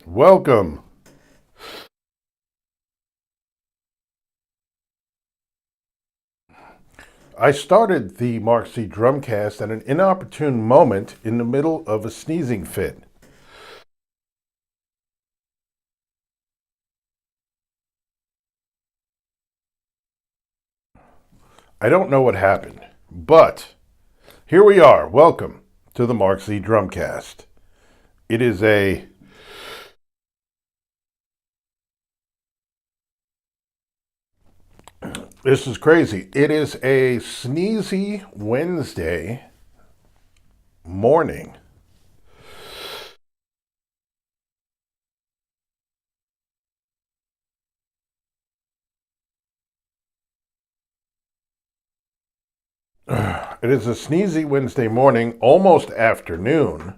Welcome. I started the Mark Z Drumcast at an inopportune moment in the middle of a sneezing fit. I don't know what happened, but here we are. Welcome to the Mark Z Drumcast. It is a This is crazy. It is a sneezy Wednesday morning. It is a sneezy Wednesday morning, almost afternoon.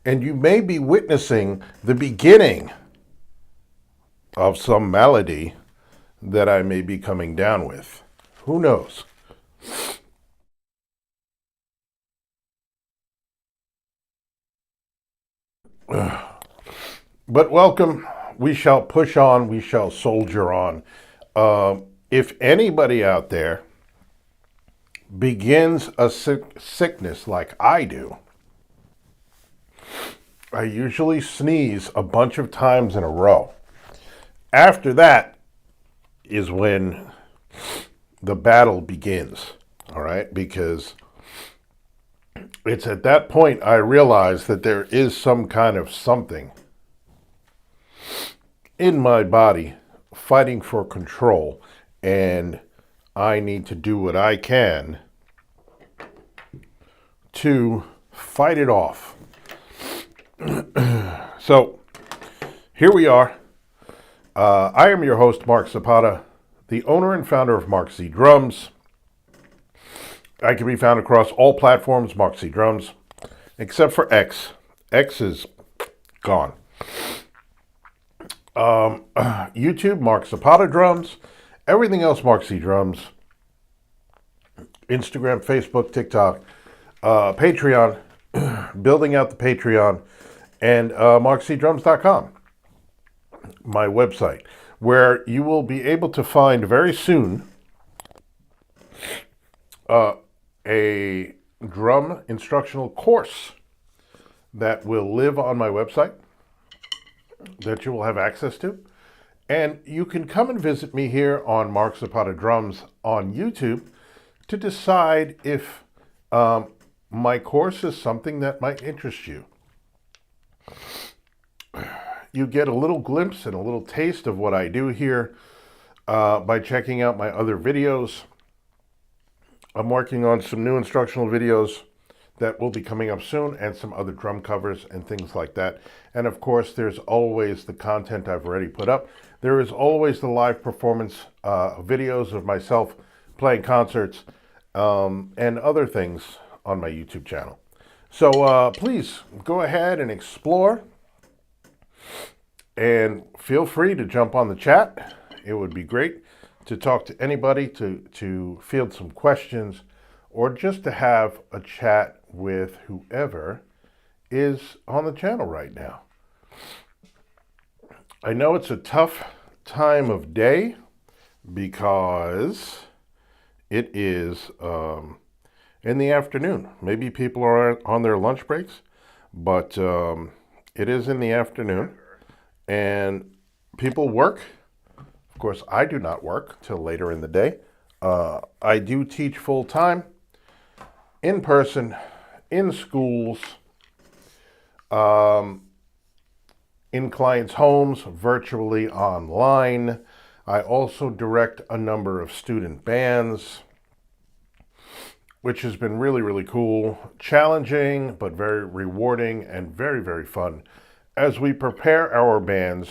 And you may be witnessing the beginning of some malady that I may be coming down with. Who knows? But welcome. We shall push on. We shall soldier on. If anybody out there begins a sickness like I do, I usually sneeze a bunch of times in a row. After that is when the battle begins. All right? Because it's at that point I realize that there is some kind of something in my body fighting for control, and I need to do what I can to fight it off. So here we are. I am your host, Mark Zapata, the owner and founder of Mark Z Drums. I can be found across all platforms, Mark Z Drums, except for X. X is gone. YouTube, Mark Zapata Drums. Everything else, Mark Z Drums. Instagram, Facebook, TikTok, Patreon, building out the Patreon, and MarkZDrums.com, my website, where you will be able to find very soon a drum instructional course that will live on my website that you will have access to. And you can come and visit me here on Mark Zapata Drums on YouTube to decide if my course is something that might interest you. You get a little glimpse and a little taste of what I do here by checking out my other videos. I'm working on some new instructional videos that will be coming up soon, and some other drum covers and things like that. And of course, there's always the content I've already put up. There is always the live performance videos of myself playing concerts and other things on my YouTube channel. So please go ahead and explore, and feel free to jump on the chat. It would be great to talk to anybody, to field some questions, or just to have a chat with whoever is on the channel right now. I know it's a tough time of day because it is in the afternoon. Maybe people are on their lunch breaks, but it is in the afternoon, and people work. Of course, I do not work till later in the day. I do teach full time, in person, in schools, in clients' homes, virtually online. I also direct a number of student bands, which has been really, really cool, challenging, but very rewarding and very, very fun as we prepare our bands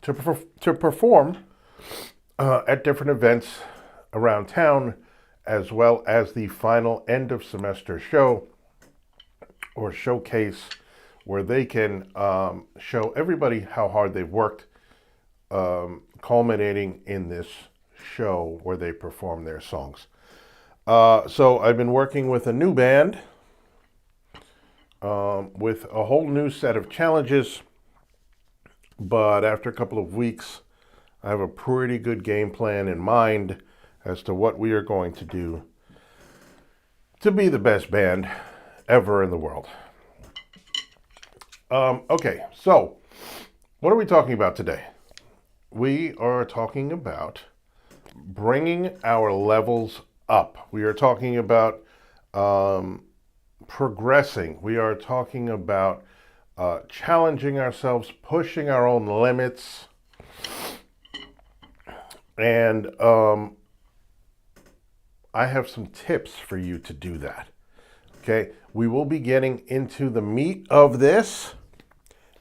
to perform at different events around town, as well as the final end of semester show or showcase, where they can show everybody how hard they've worked, culminating in this show where they perform their songs. So I've been working with a new band with a whole new set of challenges, but after a couple of weeks, I have a pretty good game plan in mind as to what we are going to do to be the best band ever in the world. Okay, so what are we talking about today? We are talking about bringing our levels up. We are talking about progressing. We are talking about challenging ourselves, pushing our own limits. And I have some tips for you to do that. Okay, we will be getting into the meat of this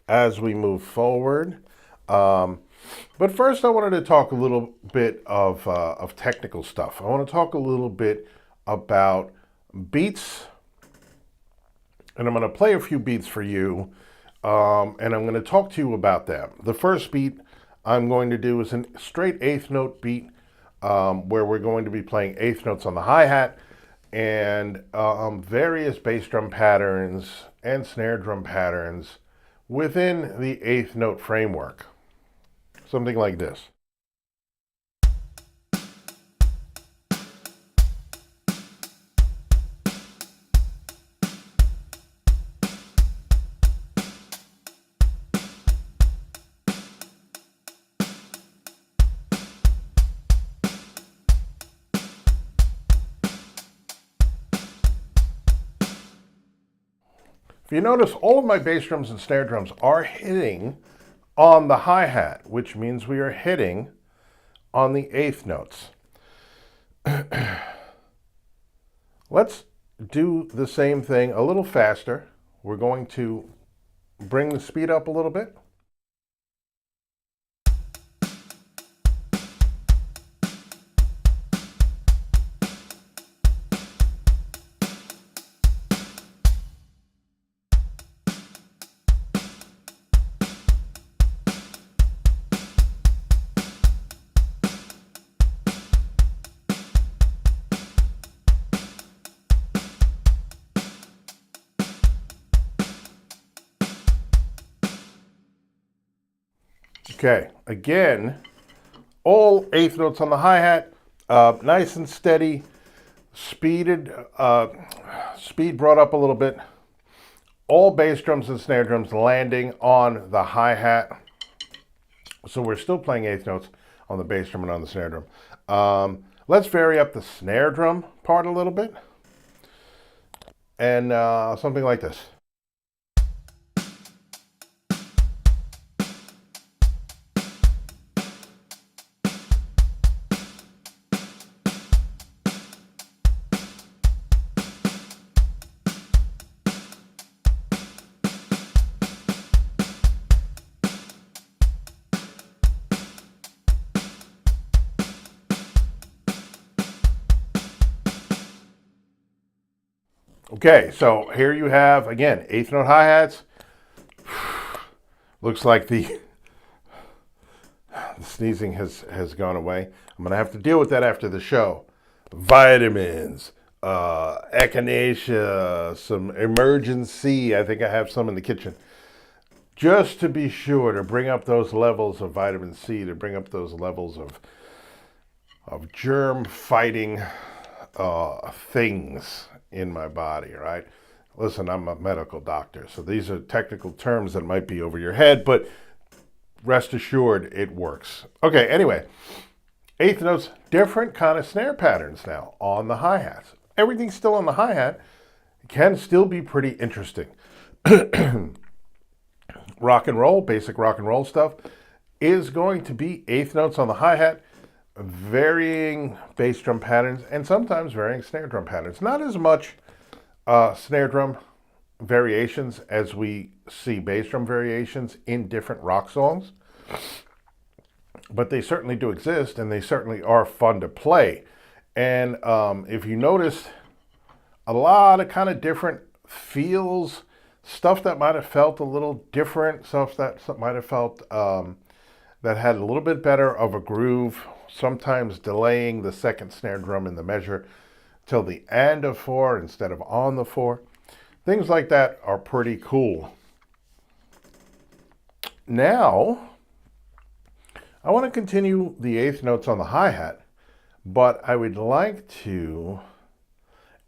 as we move forward. But first, I wanted to talk a little bit of technical stuff. I want to talk a little bit about beats, and I'm going to play a few beats for you, and I'm going to talk to you about them. The first beat I'm going to do is a straight eighth note beat, where we're going to be playing eighth notes on the hi-hat and various bass drum patterns and snare drum patterns within the eighth note framework. Something like this. If you notice, all of my bass drums and snare drums are hitting on the hi-hat, which means we are hitting on the eighth notes. Let's do the same thing a little faster. We're going to bring the speed up a little bit. Okay, again, all eighth notes on the hi-hat, nice and steady, speed brought up a little bit. All bass drums and snare drums landing on the hi-hat. So we're still playing eighth notes on the bass drum and on the snare drum. Let's vary up the snare drum part a little bit. And something like this. Okay, so here you have, again, eighth note hi-hats. Looks like the sneezing has gone away. I'm going to have to deal with that after the show. Vitamins, echinacea, some emergency. I think I have some in the kitchen. Just to be sure to bring up those levels of vitamin C, to bring up those levels of germ-fighting things in my body, right? Listen, I'm a medical doctor, so these are technical terms that might be over your head, but rest assured it works. Okay, anyway, eighth notes, different kind of snare patterns now on the hi-hats. Everything's still on the hi-hat, can still be pretty interesting. Rock and roll, basic rock and roll stuff, is going to be eighth notes on the hi-hat, varying bass drum patterns, and sometimes varying snare drum patterns. Not as much snare drum variations as we see bass drum variations in different rock songs, but they certainly do exist, and they certainly are fun to play. And if you notice, a lot of kind of different feels, stuff that might have felt a little different, stuff that might have felt that had a little bit better of a groove, sometimes delaying the second snare drum in the measure till the end of 4 instead of on the 4. Things like that are pretty cool. Now, I want to continue the 8th notes on the hi-hat, but I would like to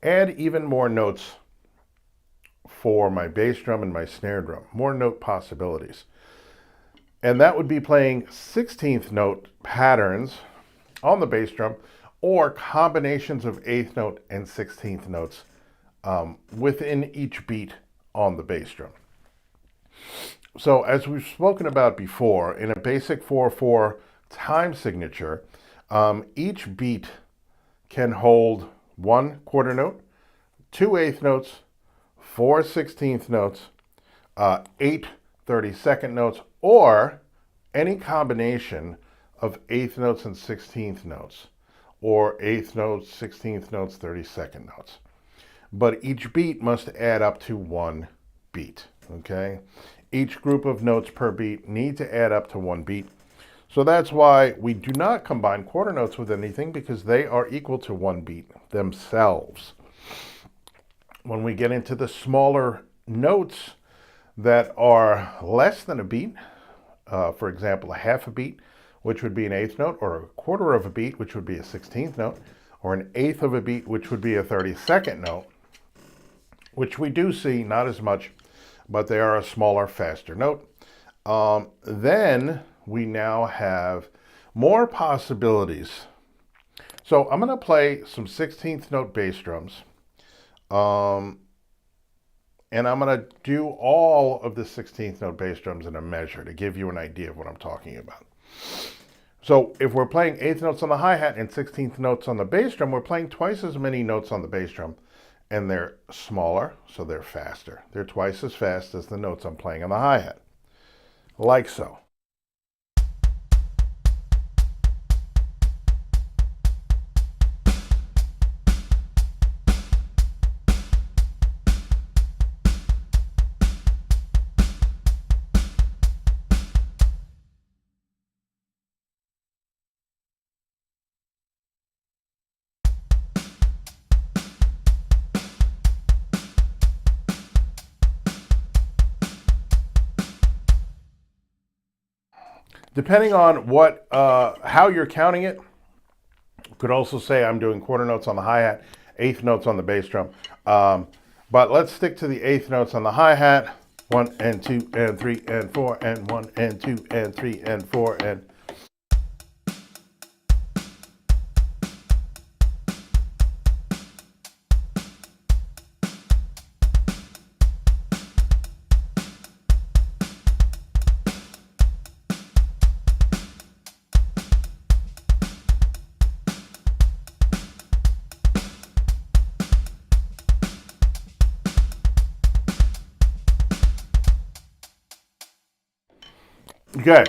add even more notes for my bass drum and my snare drum, more note possibilities. And that would be playing 16th note patterns on the bass drum, or combinations of 8th note and 16th notes within each beat on the bass drum. So as we've spoken about before, in a basic 4/4 time signature, each beat can hold 1 quarter note, 2 8th notes, 4 16th notes, 8 32nd notes, or any combination of 8th notes and 16th notes, or 8th notes, 16th notes, 32nd notes. But each beat must add up to 1 beat, okay? Each group of notes per beat need to add up to 1 beat. So that's why we do not combine quarter notes with anything, because they are equal to 1 beat themselves. When we get into the smaller notes that are less than a beat, for example, a half a beat, which would be an 8th note, or a quarter of a beat, which would be a 16th note, or an 1/8 of a beat, which would be a 32nd note, which we do see, not as much, but they are a smaller, faster note. Then we now have more possibilities. So I'm going to play some 16th note bass drums. And I'm going to do all of the 16th note bass drums in a measure to give you an idea of what I'm talking about. So if we're playing 8th notes on the hi-hat and 16th notes on the bass drum, we're playing twice as many notes on the bass drum, and they're smaller, so they're faster. They're twice as fast as the notes I'm playing on the hi-hat, like so. Depending on how you're counting it, you could also say I'm doing quarter notes on the hi-hat, 8th notes on the bass drum. But let's stick to the 8th notes on the hi-hat. 1 and 2 and 3 and 4 and 1 and 2 and 3 and 4 and... Okay,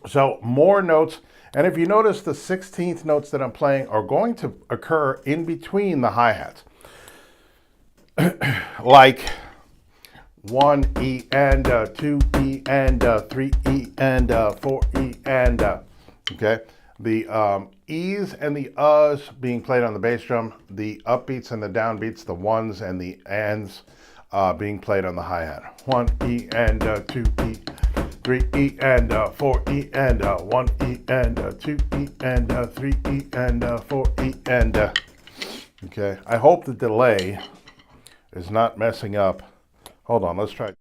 so more notes, and if you notice, the 16th notes that I'm playing are going to occur in between the hi-hats. Like 1 E and 2 E and 3 E and 4 E and, okay? The E's and the U's being played on the bass drum, the upbeats and the downbeats, the ones and the ands being played on the hi-hat. 1 E and 2 E. 3 E and 4 E and 1 E and 2 E and 3 E and 4 E and okay. I hope the delay is not messing up. Hold on, let's try.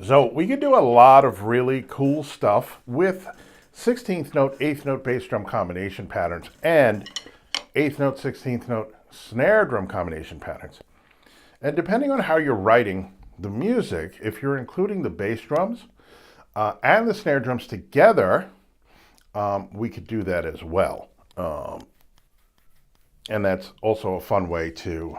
So we can do a lot of really cool stuff with 16th note, 8th note bass drum combination patterns and 8th note, 16th note snare drum combination patterns. And depending on how you're writing the music, if you're including the bass drums and the snare drums together, we could do that as well. And that's also a fun way to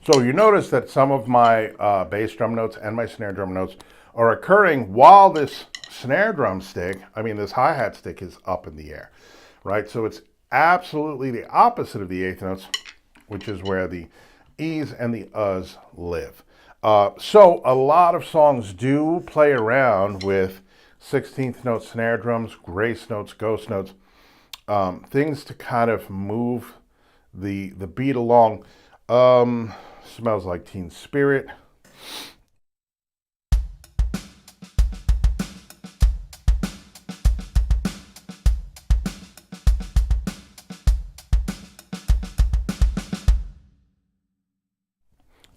So you notice that some of my bass drum notes and my snare drum notes are occurring while this snare drum stick, this hi-hat stick is up in the air, right? So it's absolutely the opposite of the eighth notes, which is where the E's and the U's live. So a lot of songs do play around with 16th note snare drums, grace notes, ghost notes, things to kind of move the beat along. Smells Like Teen Spirit.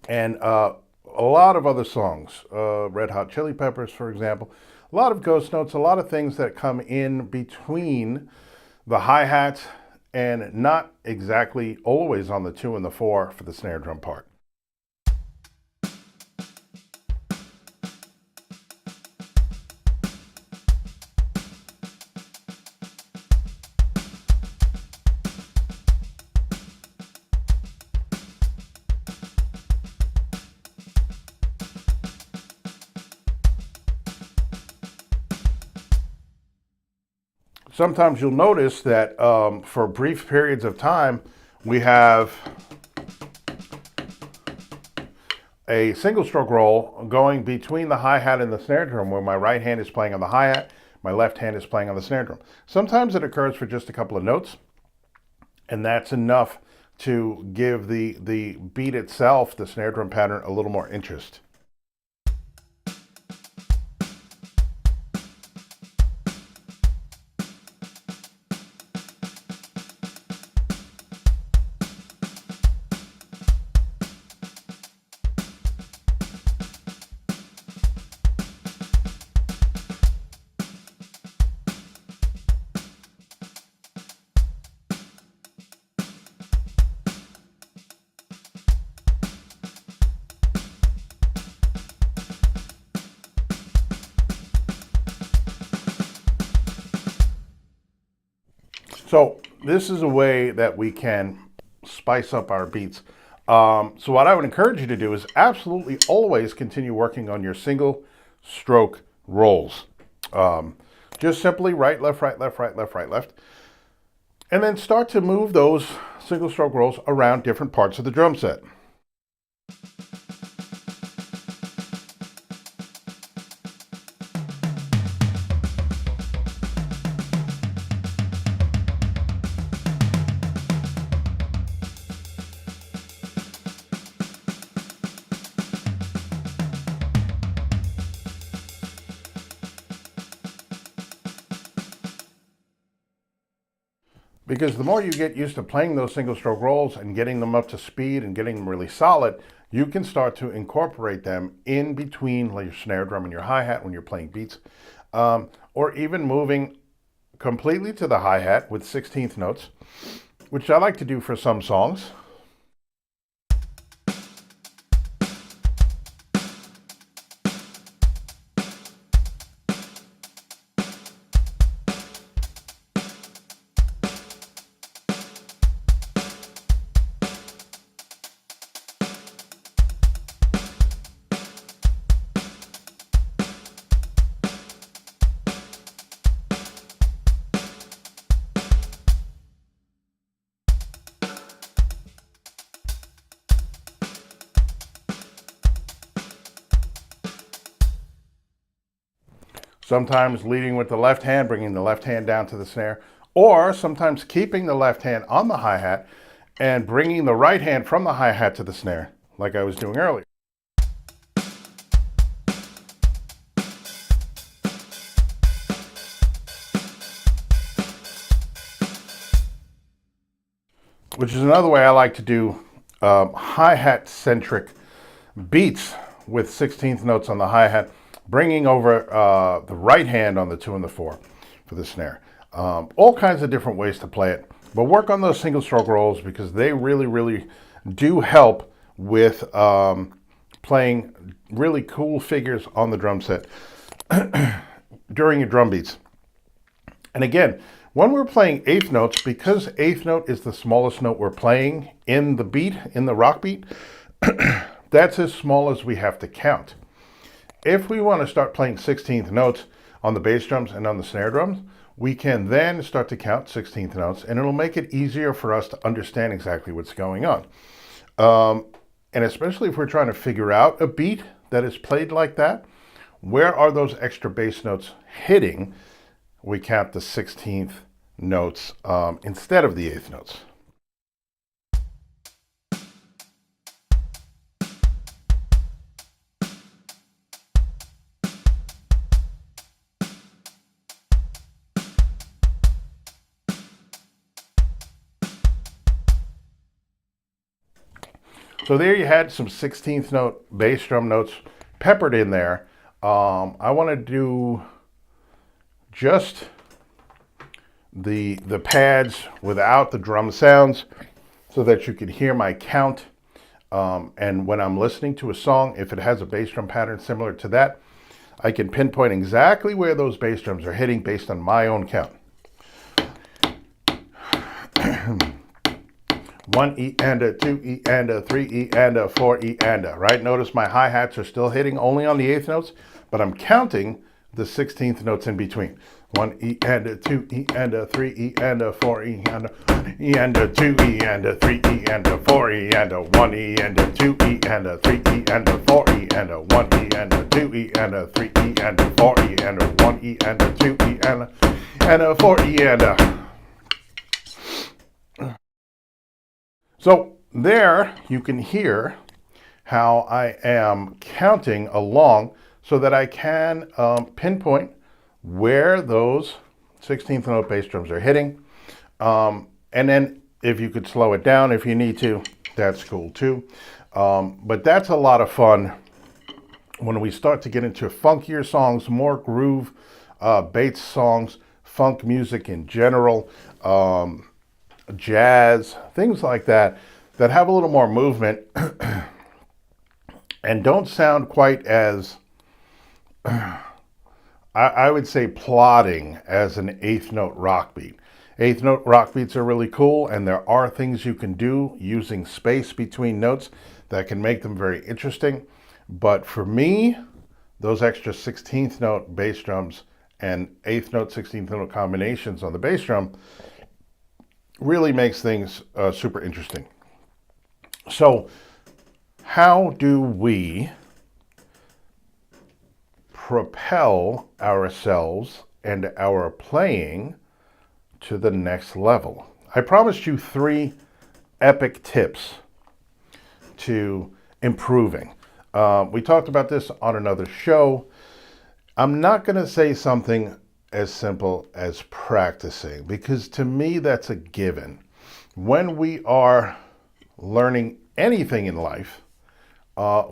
And a lot of other songs, Red Hot Chili Peppers, for example. A lot of ghost notes, a lot of things that come in between the hi-hats and not exactly always on the 2 and the 4 for the snare drum part. Sometimes you'll notice that for brief periods of time, we have a single stroke roll going between the hi-hat and the snare drum, where my right hand is playing on the hi-hat, my left hand is playing on the snare drum. Sometimes it occurs for just a couple of notes, and that's enough to give the beat itself, the snare drum pattern, a little more interest. So this is a way that we can spice up our beats. So what I would encourage you to do is absolutely always continue working on your single stroke rolls. Just simply right, left, right, left, right, left, right, left. And then start to move those single stroke rolls around different parts of the drum set. Because the more you get used to playing those single stroke rolls and getting them up to speed and getting them really solid, you can start to incorporate them in between like your snare drum and your hi-hat when you're playing beats, or even moving completely to the hi-hat with 16th notes, which I like to do for some songs. Sometimes leading with the left hand, bringing the left hand down to the snare, or sometimes keeping the left hand on the hi-hat and bringing the right hand from the hi-hat to the snare, like I was doing earlier. Which is another way I like to do hi-hat centric beats with 16th notes on the hi-hat, bringing over the right hand on the 2 and the 4 for the snare. All kinds of different ways to play it, but work on those single stroke rolls because they really, really do help with playing really cool figures on the drum set during your drum beats. And again, when we're playing eighth notes, because eighth note is the smallest note we're playing in the beat, in the rock beat, That's as small as we have to count. If we want to start playing 16th notes on the bass drums and on the snare drums, we can then start to count 16th notes, and it'll make it easier for us to understand exactly what's going on. And especially if we're trying to figure out a beat that is played like that, where are those extra bass notes hitting? We count the 16th notes instead of the 8th notes. So there you had some 16th note bass drum notes peppered in there. I want to do just the pads without the drum sounds so that you can hear my count. And when I'm listening to a song, if it has a bass drum pattern similar to that, I can pinpoint exactly where those bass drums are hitting based on my own count. 1 E and a 2 E and a 3 E and a 4 E and a, right? Notice my hi-hats are still hitting only on the 8th notes, but I'm counting the 16th notes in between. 1 E and a 2 E and a 3 E and a 4 E and a 1 E and a 2 E and a 3 E and a 4 E and a 1 E and a 2 E and a 3 E and a 4 E and a 1 E and a 2 E and a 3 E and a 4 E and a 1 E and a 2 E and a 4 E and a. So there you can hear how I am counting along so that I can pinpoint where those 16th note bass drums are hitting. And then if you could slow it down if you need to, that's cool too. But that's a lot of fun when we start to get into funkier songs, more groove bass songs, funk music in general, jazz, things like that, that have a little more movement and don't sound quite as, I would say, plodding as an 8th note rock beat. 8th note rock beats are really cool, and there are things you can do using space between notes that can make them very interesting. But for me, those extra 16th note bass drums and 8th note, 16th note combinations on the bass drum really makes things super interesting. So how do we propel ourselves and our playing to the next level? I promised you 3 epic tips to improving. We talked about this on another show. I'm not going to say something as simple as practicing, because to me that's a given. When we are learning anything in life,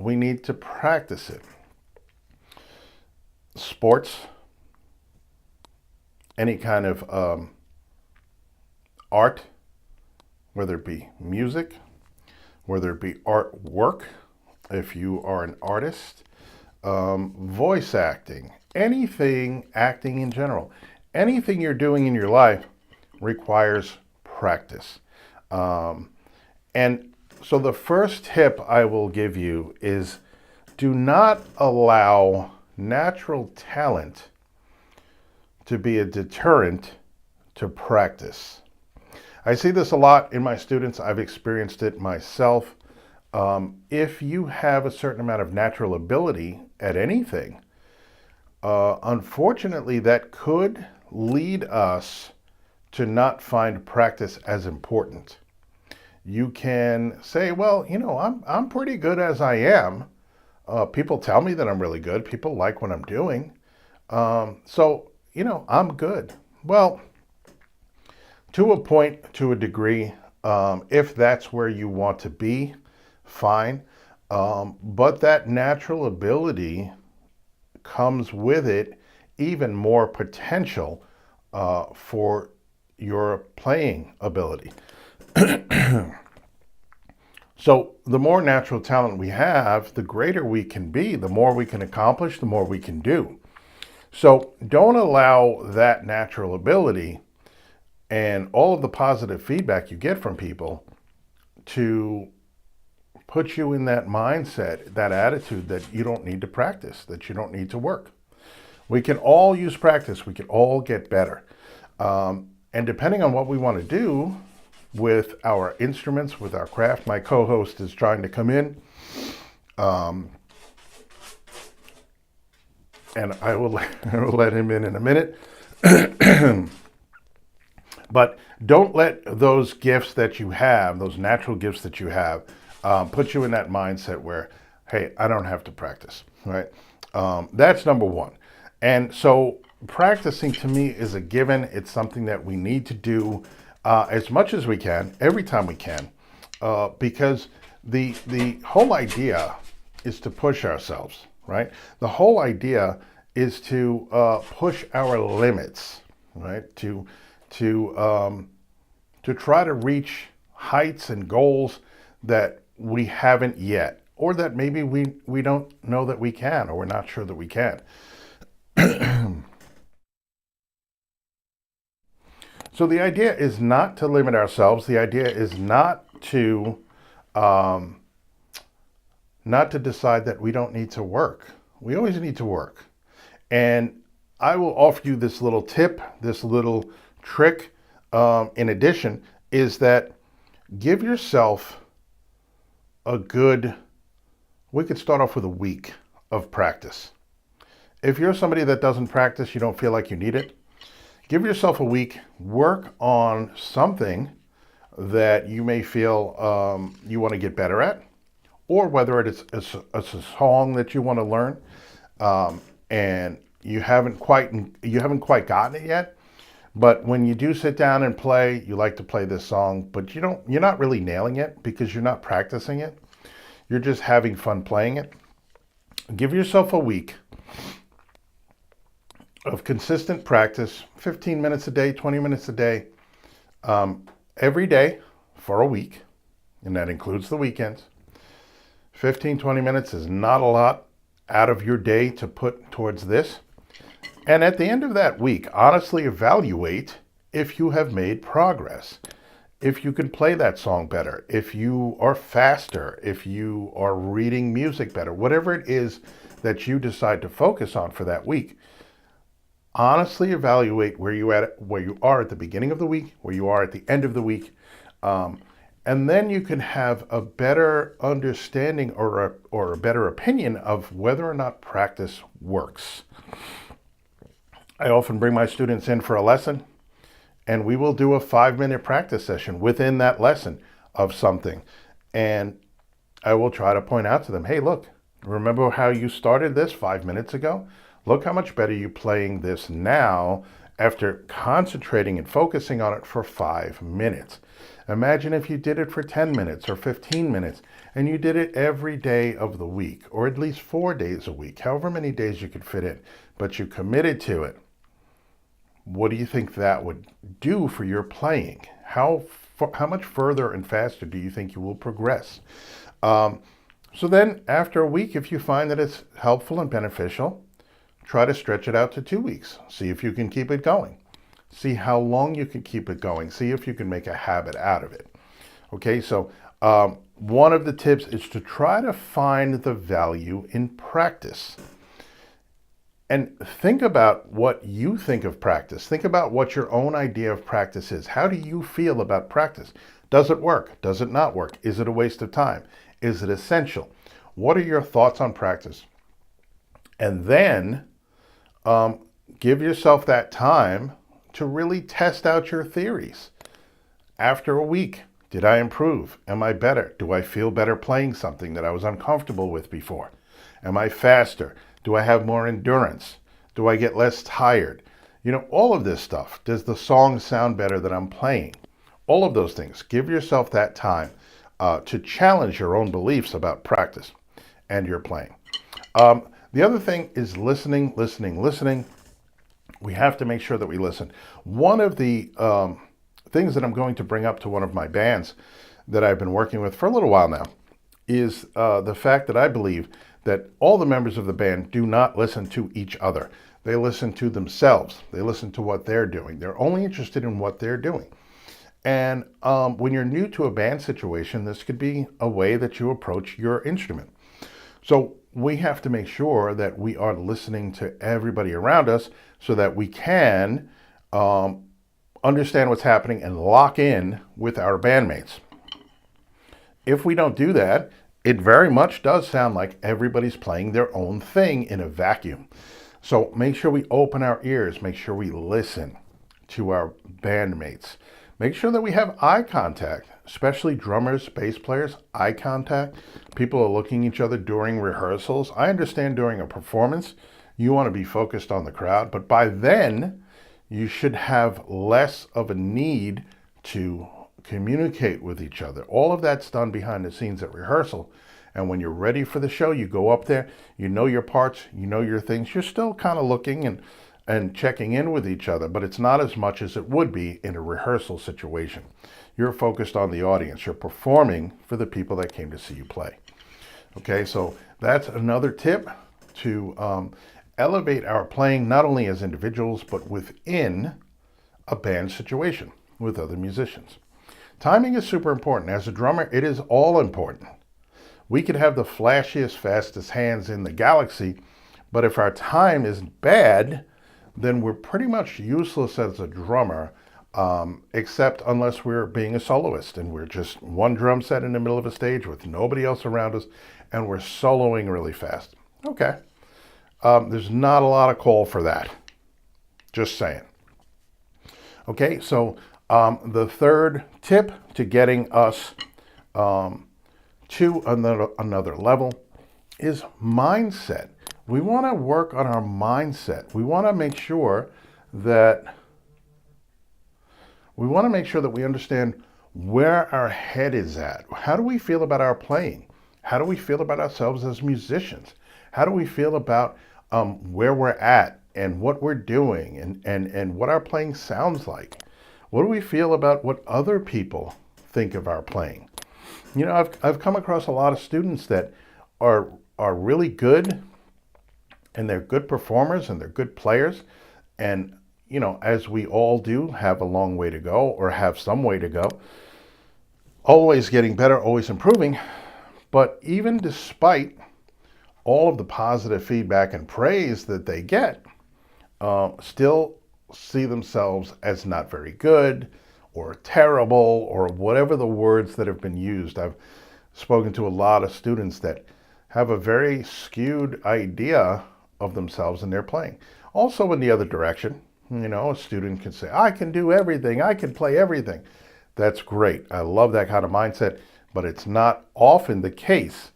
we need to practice it. Sports, any kind of art, whether it be music, whether it be artwork, if you are an artist, voice acting, anything, acting in general, anything you're doing in your life requires practice. And so the first tip I will give you is do not allow natural talent to be a deterrent to practice. I see this a lot in my students. I've experienced it myself. If you have a certain amount of natural ability at anything, unfortunately, that could lead us to not find practice as important. You can say, well, you know, I'm pretty good as I am. People tell me that I'm really good. People like what I'm doing. So, you know, I'm good. Well, to a point, to a degree, if that's where you want to be, fine. But that natural ability comes with it even more potential for your playing ability. So the more natural talent we have, the greater we can be, the more we can accomplish, the more we can do. So don't allow that natural ability and all of the positive feedback you get from people to put you in that mindset, that attitude that you don't need to practice, that you don't need to work. We can all use practice. We can all get better. And depending on what we want to do with our instruments, with our craft, my co-host is trying to come in. And I will let him in a minute. But don't let those gifts that you have, those natural gifts that you have, put you in that mindset where, hey, I don't have to practice, right? That's number one. And so practicing to me is a given. It's something that we need to do as much as we can, every time we can, because the whole idea is to push ourselves, right? The whole idea is to push our limits, right? To try to reach heights and goals that we haven't yet, or that maybe we don't know that we can, or we're not sure that we can. So the idea is not to limit ourselves. The idea is not to decide that we don't need to work. We always need to work. And I will offer you this little tip, this little trick, in addition, is that give yourself we could start off with a week of practice. If you're somebody that doesn't practice, you don't feel like you need it, give yourself a week, work on something that you may feel you want to get better at, or whether it's a song that you want to learn, and you haven't quite gotten it yet. But when you do sit down and play, you like to play this song, but you're not really nailing it because you're not practicing it. You're just having fun playing it. Give yourself a week of consistent practice, 15 minutes a day, 20 minutes a day, every day for a week, and that includes the weekends. 15, 20 minutes is not a lot out of your day to put towards this. And at the end of that week, honestly evaluate if you have made progress, if you can play that song better, if you are faster, if you are reading music better, whatever it is that you decide to focus on for that week. Honestly evaluate where you are at the beginning of the week, where you are at the end of the week, and then you can have a better understanding or a better opinion of whether or not practice works. I often bring my students in for a lesson, and we will do a 5-minute practice session within that lesson of something. And I will try to point out to them, hey, look, remember how you started this 5 minutes ago? Look how much better you're playing this now after concentrating and focusing on it for 5 minutes. Imagine if you did it for 10 minutes or 15 minutes, and you did it every day of the week, or at least 4 days a week, however many days you could fit in, but you committed to it. What do you think that would do for your playing? How much further and faster do you think you will progress? So then after a week, if you find that it's helpful and beneficial, try to stretch it out to 2 weeks. See if you can keep it going. See how long you can keep it going. See if you can make a habit out of it. Okay, so one of the tips is to try to find the value in practice. And think about what you think of practice. Think about what your own idea of practice is. How do you feel about practice? Does it work? Does it not work? Is it a waste of time? Is it essential? What are your thoughts on practice? And then give yourself that time to really test out your theories. After a week, did I improve? Am I better? Do I feel better playing something that I was uncomfortable with before? Am I faster? Do I have more endurance? Do I get less tired? All of this stuff. Does the song sound better that I'm playing? All of those things. Give yourself that time to challenge your own beliefs about practice and your playing. The other thing is listening. We have to make sure that we listen. One of the things that I'm going to bring up to one of my bands that I've been working with for a little while now is the fact that I believe that all the members of the band do not listen to each other. They listen to themselves. They listen to what they're doing. They're only interested in what they're doing. And when you're new to a band situation, this could be a way that you approach your instrument. So we have to make sure that we are listening to everybody around us so that we can understand what's happening and lock in with our bandmates. If we don't do that, it very much does sound like everybody's playing their own thing in a vacuum. So make sure we open our ears, make sure we listen to our bandmates. Make sure that we have eye contact, especially drummers, bass players, eye contact. People are looking at each other during rehearsals. I understand during a performance, you want to be focused on the crowd, but by then, you should have less of a need to communicate with each other. All of that's done behind the scenes at rehearsal. And when you're ready for the show, you go up there, you know your parts, you know your things. You're still kind of looking and checking in with each other, but it's not as much as it would be in a rehearsal situation. You're focused on the audience. You're performing for the people that came to see you play. Okay, so that's another tip to elevate our playing, not only as individuals, but within a band situation with other musicians. Timing is super important. As a drummer, it is all important. We could have the flashiest, fastest hands in the galaxy, but if our time is bad, then we're pretty much useless as a drummer, except unless we're being a soloist and we're just one drum set in the middle of a stage with nobody else around us and we're soloing really fast. Okay. There's not a lot of call for that. Just saying. Okay, so the third tip to getting us to another level is mindset. We want to work on our mindset. We want to make sure that we understand where our head is at. How do we feel about our playing? How do we feel about ourselves as musicians? How do we feel about where we're at and what we're doing and what our playing sounds like? What do we feel about what other people think of our playing? You know, I've come across a lot of students that are really good, and they're good performers and they're good players, and you know, as we all do, have a long way to go or have some way to go. Always getting better, always improving. But even despite all of the positive feedback and praise that they get, still see themselves as not very good or terrible or whatever the words that have been used. I've spoken to a lot of students that have a very skewed idea of themselves and their playing. Also in the other direction, you know, a student can say, I can do everything, I can play everything. That's great. I love that kind of mindset, but it's not often the case.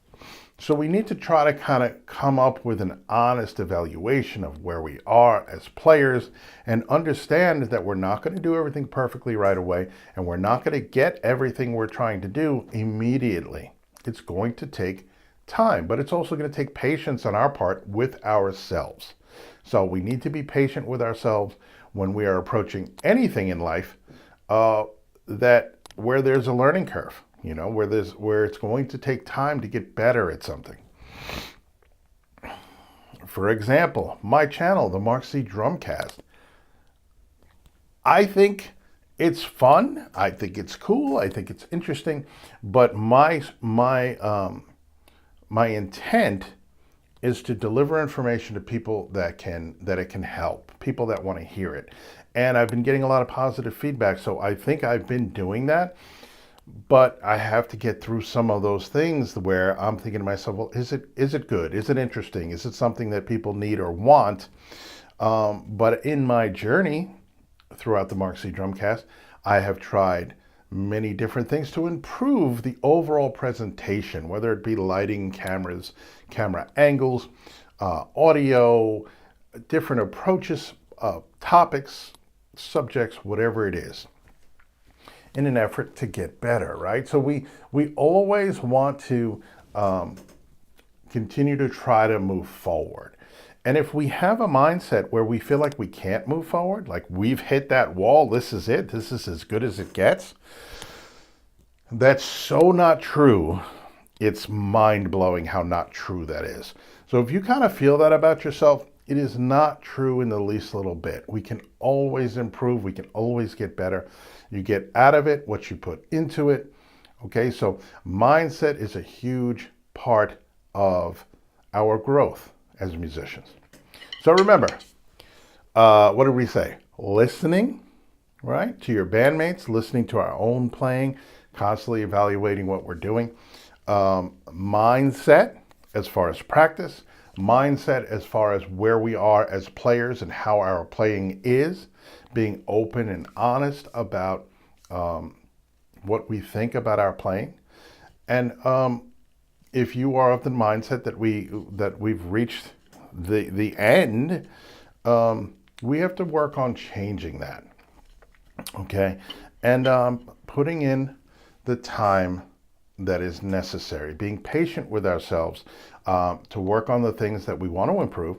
So we need to try to kind of come up with an honest evaluation of where we are as players and understand that we're not going to do everything perfectly right away, and we're not going to get everything we're trying to do immediately. It's going to take time, but it's also going to take patience on our part with ourselves. So we need to be patient with ourselves when we are approaching anything in life where there's a learning curve, you know, where it's going to take time to get better at something. For example, my channel, the Mark Z Drumcast. I think it's fun. I think it's cool. I think it's interesting. But my intent is to deliver information to people that it can help, people that want to hear it. And I've been getting a lot of positive feedback, so I think I've been doing that. But I have to get through some of those things where I'm thinking to myself, well, is it good? Is it interesting? Is it something that people need or want? But in my journey throughout the Mark Z Drumcast, I have tried many different things to improve the overall presentation, whether it be lighting, cameras, camera angles, audio, different approaches, topics, subjects, whatever it is, in an effort to get better, right? So we always want to continue to try to move forward. And if we have a mindset where we feel like we can't move forward, like we've hit that wall, this is it, this is as good as it gets, that's so not true. It's mind-blowing how not true that is. So if you kind of feel that about yourself, It is not true in the least little bit. We can always improve. We can always get better. You get out of it what you put into it. Okay, so mindset is a huge part of our growth as musicians. So remember, what did we say? Listening, right, to your bandmates, listening to our own playing, constantly evaluating what we're doing. Mindset as far as practice, mindset as far as where we are as players and how our playing is, being open and honest about what we think about our playing. And if you are of the mindset that we've reached the end, we have to work on changing that. Okay, and putting in the time that is necessary, being patient with ourselves to work on the things that we want to improve,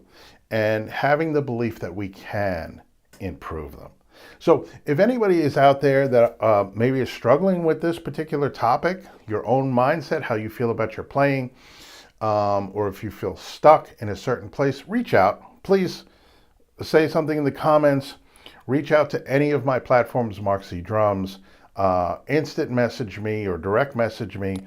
and having the belief that we can improve them. So if anybody is out there that maybe is struggling with this particular topic, your own mindset, how you feel about your playing, or if you feel stuck in a certain place, reach out. Please say something in the comments. Reach out to any of my platforms, Mark Z Drums. Instant message me or direct message me.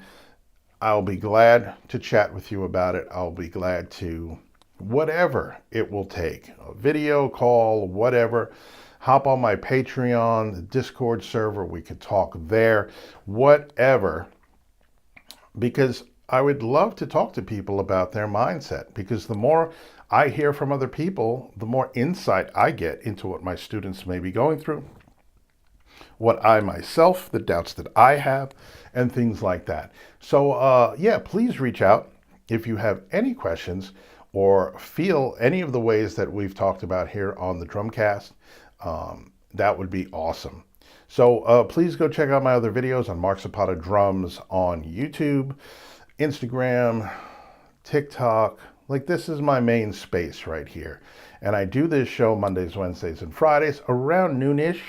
I'll be glad to chat with you about it. I'll be glad to, whatever it will take, a video call, whatever. Hop on my Patreon, the Discord server. We could talk there, whatever. Because I would love to talk to people about their mindset, because the more I hear from other people, the more insight I get into what my students may be going through, what I myself, the doubts that I have, and things like that. So yeah, please reach out if you have any questions or feel any of the ways that we've talked about here on the Drumcast. That would be awesome. So please go check out my other videos on Mark Zapata Drums on YouTube, Instagram, TikTok. Like, this is my main space right here. And I do this show Mondays, Wednesdays, and Fridays around noonish.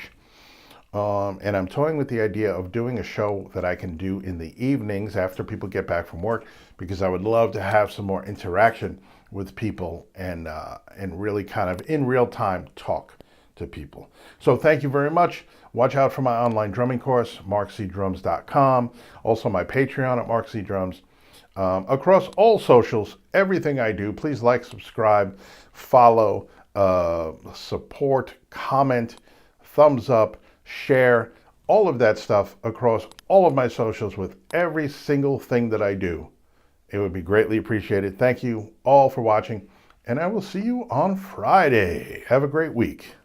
And I'm toying with the idea of doing a show that I can do in the evenings after people get back from work, because I would love to have some more interaction with people and really kind of in real time talk to people. So thank you very much. Watch out for my online drumming course, MarkZDrums.com. Also my Patreon at MarkZDrums. Across all socials, everything I do, please like, subscribe, follow, support, comment, thumbs up, share, all of that stuff across all of my socials with every single thing that I do. It would be greatly appreciated. Thank you all for watching, and I will see you on Friday. Have a great week.